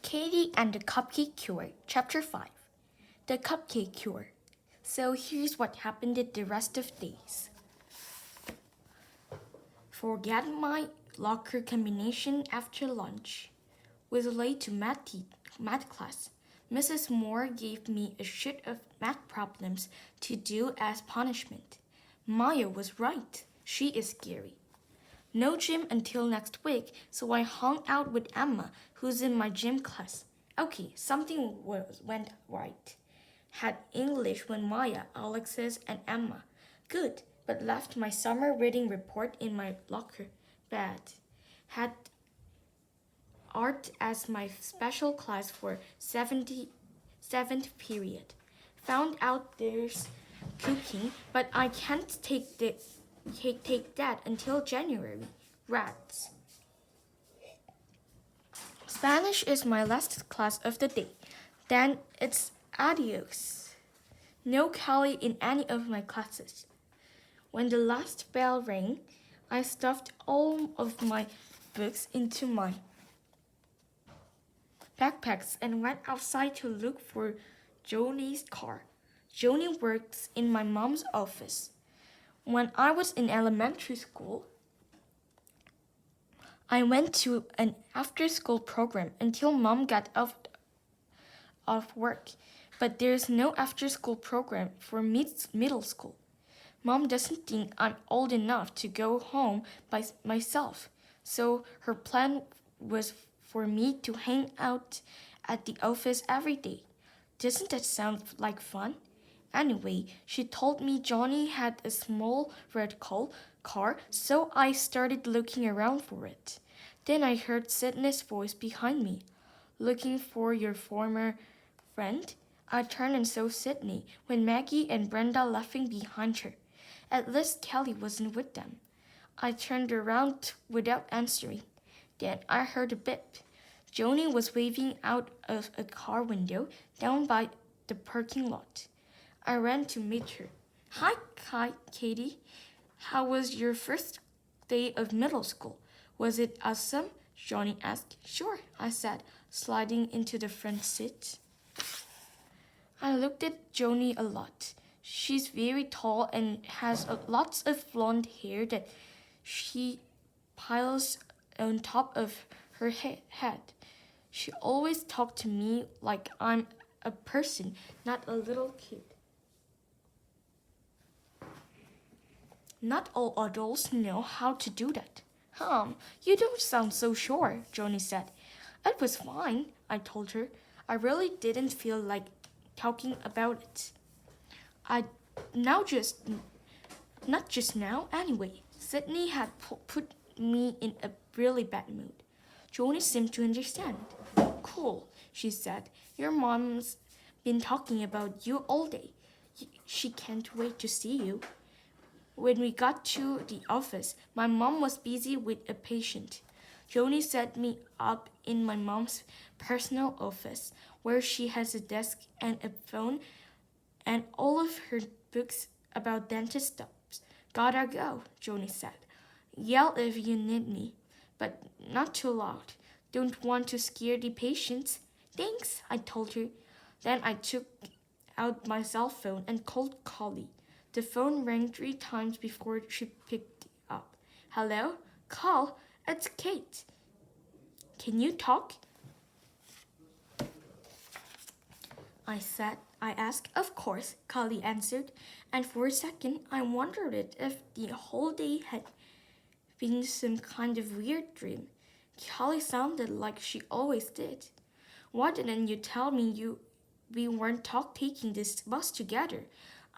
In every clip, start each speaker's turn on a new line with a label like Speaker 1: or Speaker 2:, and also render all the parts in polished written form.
Speaker 1: Katie and the Cupcake Cure, Chapter 5. The Cupcake Cure. So here's what happened in the rest of days. Forget my locker combination after lunch. Was late to math class. Mrs. Moore gave me a sheet of math problems to do as punishment. Maya was right. She is scary. No gym until next week, so I hung out with Emma, who's in my gym class. Okay, something went right. Had English with Maya, Alexis, and Emma. Good, but left my summer reading report in my locker. Bad. Had art as my special class for 77th period. Found out there's cooking, but I can't take that until January. Rats. Spanish is my last class of the day. Then it's adios. No Kelly in any of my classes. When the last bell rang, I stuffed all of my books into my backpacks and went outside to look for Joni's car. Joni works in my mom's office. When I was in elementary school, I went to an after-school program until Mom got out of work. But there's no after-school program for middle school. Mom doesn't think I'm old enough to go home by myself. So her plan was for me to hang out at the office every day. Doesn't that sound like fun? Anyway, she told me Johnny had a small red car, so I started looking around for it. Then I heard Sydney's voice behind me. Looking for your former friend? I turned and saw Sydney, with Maggie and Brenda laughing behind her. At least Kelly wasn't with them. I turned around without answering. Then I heard a beep. Joni was waving out of a car window down by the parking lot. I ran to meet her. Hi, Katie. How was your first day of middle school? Was it awesome? Johnny asked. Sure, I said, sliding into the front seat. I looked at Joni a lot. She's very tall and has lots of blonde hair that she piles on top of her head. She always talked to me like I'm a person, not a little kid. Not all adults know how to do that. You don't sound so sure, Joni said. It was fine, I told her. I really didn't feel like talking about it. Not just now, anyway. Sydney had put me in a really bad mood. Joni seemed to understand. Cool, she said. Your mom's been talking about you all day. She can't wait to see you. When we got to the office, my mom was busy with a patient. Joni set me up in my mom's personal office, where she has a desk and a phone and all of her books about dentist stuff. Gotta go, Joni said. Yell if you need me, but not too loud. Don't want to scare the patients. Thanks, I told her. Then I took out my cell phone and called Collie. The phone rang 3 times before she picked it up. Hello? Call, it's Kate. Can you talk? I asked. Of course, Collie answered, and for a second I wondered if the whole day had been some kind of weird dream. Collie sounded like she always did. Why didn't you tell me we weren't taking this bus together?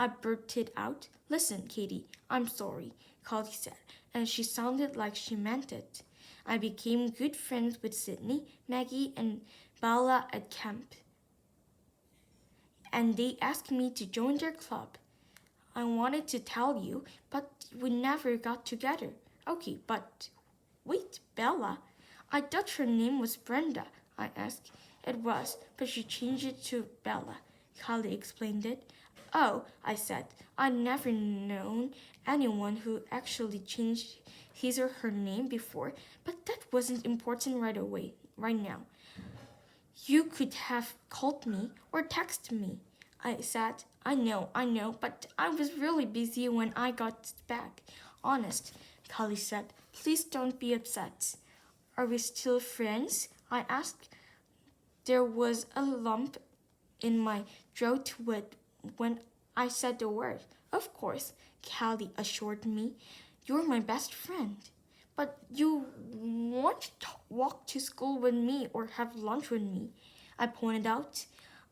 Speaker 1: I blurted out. Listen, Katie, I'm sorry, Collie said, and she sounded like she meant it. I became good friends with Sydney, Maggie, and Bella at camp, and they asked me to join their club. I wanted to tell you, but we never got together. Okay, but wait, Bella? I thought her name was Brenda, I asked. It was, but she changed it to Bella. Collie explained it. Oh, I said, I'd never known anyone who actually changed his or her name before, but that wasn't important right now. You could have called me or texted me. I said, I know, but I was really busy when I got back. Honest, Callie said. Please don't be upset. Are we still friends? I asked. There was a lump in my throat when I said the word. Of course, Callie assured me. You're my best friend. But you won't walk to school with me or have lunch with me, I pointed out.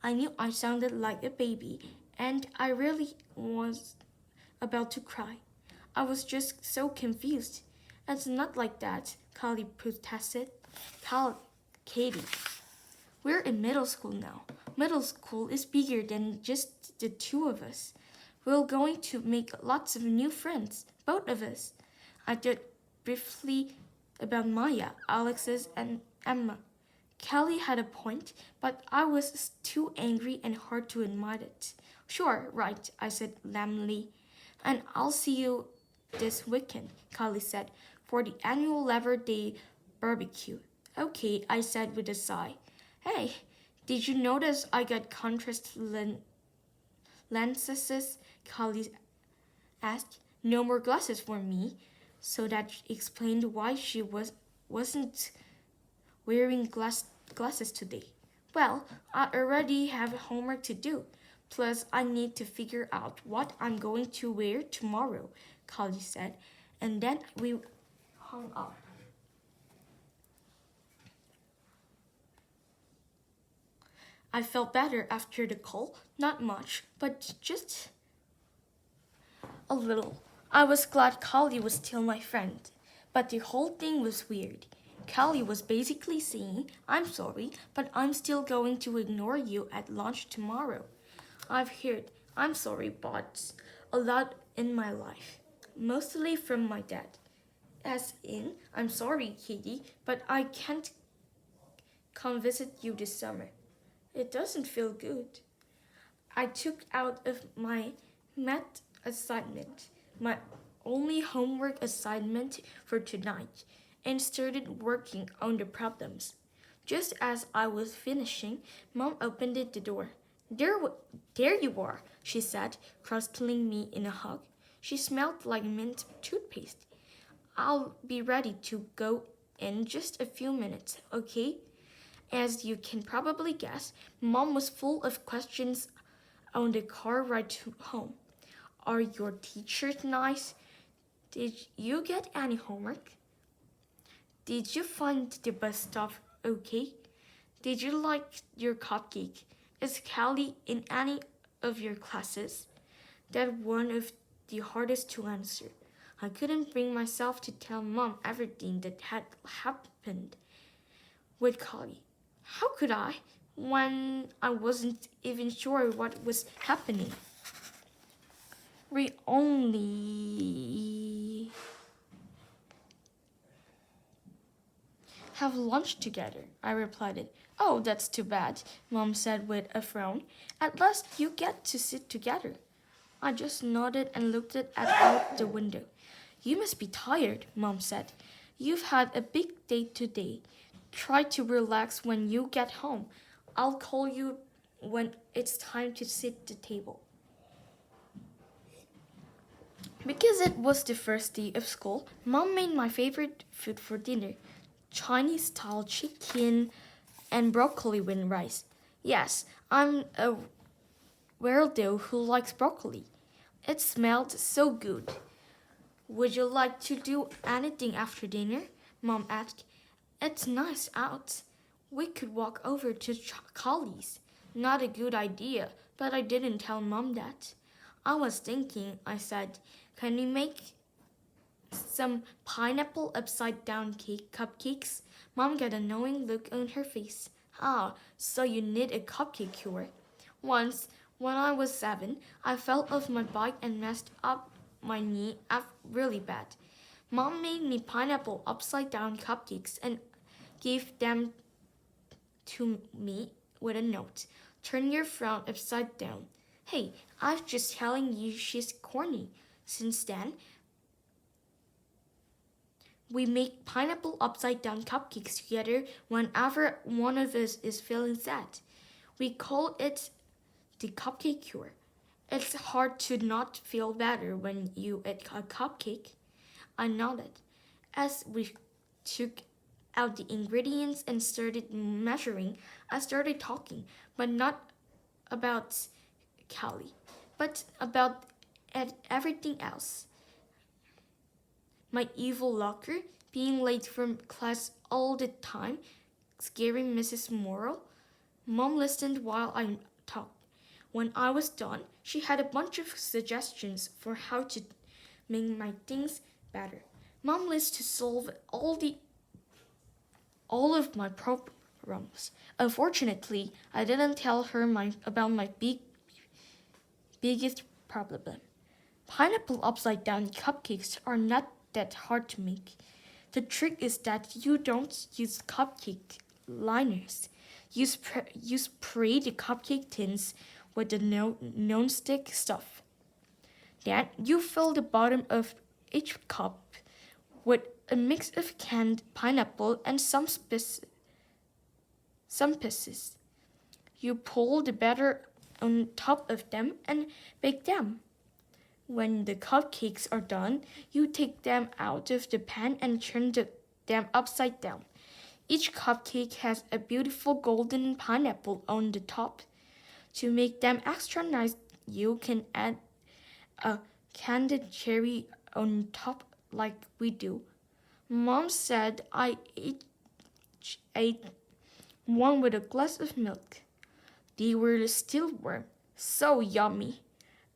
Speaker 1: I knew I sounded like a baby, and I really was about to cry. I was just so confused. It's not like that, Callie protested. Katie, we're in middle school now. Middle school is bigger than just the two of us. We're going to make lots of new friends, both of us. I thought briefly about Maya, Alexis, and Emma. Kelly had a point, but I was too angry and hard to admit it. Sure, right, I said lamely. And I'll see you this weekend, Kelly said, for the annual Labor Day barbecue. Okay, I said with a sigh. Hey, did you notice I got contrast lenses? Kelly asked. No more glasses for me. So that explained why she wasn't wearing glasses today. Well, I already have homework to do. Plus, I need to figure out what I'm going to wear tomorrow, Callie said. And then we hung up. I felt better after the call. Not much, but just a little. I was glad Callie was still my friend. But the whole thing was weird. Callie was basically saying, I'm sorry, but I'm still going to ignore you at lunch tomorrow. I've heard I'm sorry but a lot in my life, mostly from my dad. As in, I'm sorry, Katie, but I can't come visit you this summer. It doesn't feel good. I took out of my math assignment, my only homework assignment for tonight, and started working on the problems. Just as I was finishing, Mom opened the door. There you are, she said, cradling me in a hug. She smelled like mint toothpaste. I'll be ready to go in just a few minutes, okay? As you can probably guess, Mom was full of questions on the car ride home. Are your teachers nice? Did you get any homework? Did you find the bus stop okay? Did you like your cupcake? Is Callie in any of your classes? That one of the hardest to answer. I couldn't bring myself to tell Mom everything that had happened with Callie. How could I, when I wasn't even sure what was happening? We only have lunch together, I replied. Oh, that's too bad, Mom said with a frown. At last you get to sit together. I just nodded and looked out the window. You must be tired, Mom said. You've had a big day today. Try to relax when you get home. I'll call you when it's time to sit at the table. Because it was the first day of school, Mom made my favorite food for dinner. Chinese-style chicken and broccoli with rice. Yes, I'm a weirdo who likes broccoli. It smelled so good. Would you like to do anything after dinner? Mom asked. It's nice out. We could walk over to Collie's. Not a good idea, but I didn't tell Mom that. I was thinking, I said, can we make some pineapple upside-down cupcakes? Mom got a knowing look on her face. Ah, so you need a cupcake cure. Once, when I was 7, I fell off my bike and messed up my knee up really bad. Mom made me pineapple upside-down cupcakes and gave them to me with a note. Turn your frown upside down. Hey, I was just telling you she's corny. Since then, We make pineapple upside down cupcakes together whenever one of us is feeling sad. We call it the cupcake cure. It's hard to not feel better when you eat a cupcake. I nodded as we took out the ingredients and started measuring. I started talking, but not about Callie, but about everything else. My evil locker, being late from class all the time, scaring Mrs. Morrow. Mom listened while I talked. When I was done, she had a bunch of suggestions for how to make my things better. Mom lists to solve all of my problems. Unfortunately, I didn't tell her about my biggest problem. Pineapple upside down cupcakes are not that hard to make. The trick is that you don't use cupcake liners. You spray the cupcake tins with the non-stick stuff. Then you fill the bottom of each cup with a mix of canned pineapple and some pieces. You pour the batter on top of them and bake them. When the cupcakes are done, you take them out of the pan and turn them upside down. Each cupcake has a beautiful golden pineapple on the top. To make them extra nice, you can add a candied cherry on top like we do. Mom said I ate one with a glass of milk. They were still warm. So yummy.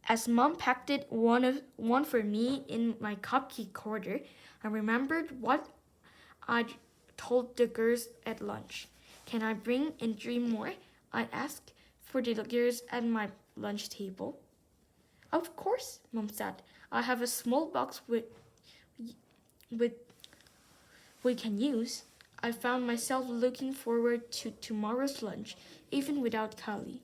Speaker 1: As Mom packed one for me in my cupcake corner, I remembered what I'd told the girls at lunch. Can I bring in 3 more? I asked for the girls at my lunch table. Of course, Mom said. I have a small box with we can use. I found myself looking forward to tomorrow's lunch, even without Callie.